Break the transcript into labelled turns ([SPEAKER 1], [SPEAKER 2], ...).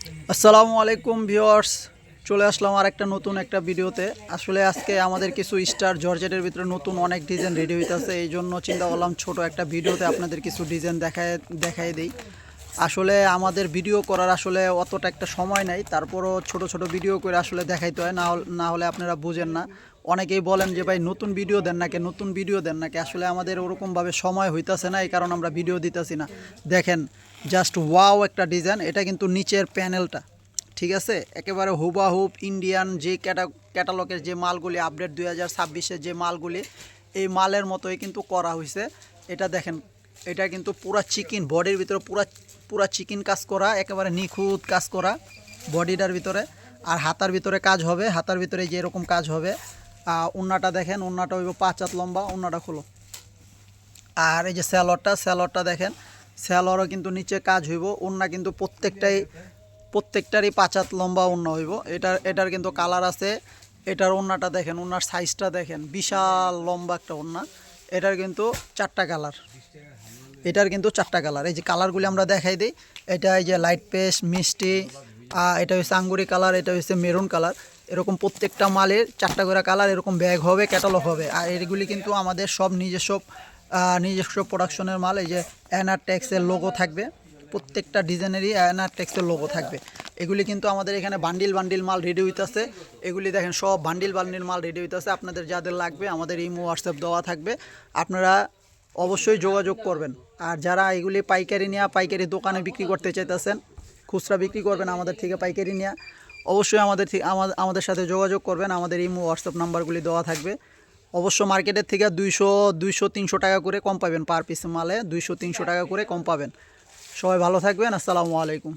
[SPEAKER 1] আসসালামু আলাইকুম ভিউয়ার্স, চলে আসলাম আর একটা নতুন একটা ভিডিওতে। আসলে আজকে আমাদের কিছু স্টার জর্জেটের ভিতরে নতুন অনেক ডিজাইন রেডি হইতেছে, এই জন্য চিন্তা করলাম ছোট একটা ভিডিওতে আপনাদের কিছু ডিজাইন দেখাই দিই। আসলে আমাদের ভিডিও করার আসলে অতটা একটা সময় নাই, তারপরও ছোট ছোট ভিডিও করে আসলে দেখাইতে হয়, না হলে আপনারা বুঝেন না। অনেকেই বলেন যে ভাই নতুন ভিডিও দেন নাকি, নতুন ভিডিও দেন নাকি। আসলে আমাদের ওরকমভাবে সময় হইতাছে না, এই কারণে আমরা ভিডিও দিতেছি না। দেখেন জাস্ট ওয়াও একটা ডিজাইন, এটা কিন্তু নিচের প্যানেলটা, ঠিক আছে, একেবারে হুবাহুব ইন্ডিয়ান যে ক্যাটালগের যে মালগুলি আপডেট 2026-এর যে মালগুলি, এই মালের মতোই কিন্তু করা হয়েছে। এটা দেখেন, এটা কিন্তু পুরা চিকেন বডির ভিতরে পুরা চিকেন কাজ করা, একেবারে নিখুঁত কাজ করা বডিটার ভিতরে। আর হাতার ভিতরে কাজ হবে, হাতার ভিতরে যে এরকম কাজ হবে। ওন্নাটা দেখেন, ওন্নাটা হইব 5 হাত লম্বা, ওন্নাটা খুলো। আর এই যে স্যালোয়ারটা দেখেন, স্যালোয়ারও কিন্তু নিচে কাজ হইব। ওন্না কিন্তু প্রত্যেকটারই 5 হাত লম্বা ওন্না হইব। এটার কিন্তু কালার আছে। এটার ওন্নাটা দেখেন, ওন্নার সাইজটা দেখেন, বিশাল লম্বা একটা ওন্না। এটার কিন্তু 4টা কালার, এই যে কালারগুলি আমরা দেখাই দিই। এটা এই যে লাইট পেস্ট, মিষ্টি, এটা হচ্ছে আঙ্গুরি কালার, এটা হচ্ছে মেরুন কালার। এরকম প্রত্যেকটা মালের 4টা করে কালার, এরকম ব্যাগ হবে, ক্যাটালগ হবে। আর এগুলি কিন্তু আমাদের সব নিজস্ব প্রোডাকশনের মাল। এই যে এনারটেক্সের লোগো থাকবে, প্রত্যেকটা ডিজাইনেরই এনারটেক্সের লোগো থাকবে। এগুলি কিন্তু আমাদের এখানে বান্ডিল মাল রেডি হইতেছে। এগুলি দেখেন সব বান্ডিল মাল রেডি হইতেছে। আপনাদের যাদের লাগবে আমাদের ইমো হোয়াটসঅ্যাপ দেওয়া থাকবে, আপনারা অবশ্যই যোগাযোগ করবেন। আর যারা এগুলি পাইকারি দোকানে বিক্রি করতে চাইতেছেন, খুচরা বিক্রি করবেন আমাদের থেকে পাইকারি নিয়ে, অবশ্যই আমাদের সাথে যোগাযোগ করবেন। আমাদের ইমো হোয়াটসঅ্যাপ নাম্বারগুলি দেওয়া থাকবে। অবশ্য মার্কেটের থেকে 200-300 টাকা করে কম পাবেন, পার পিস মালে 200-300 টাকা করে কম পাবেন। সবাই ভালো থাকবেন, আসসালামু আলাইকুম।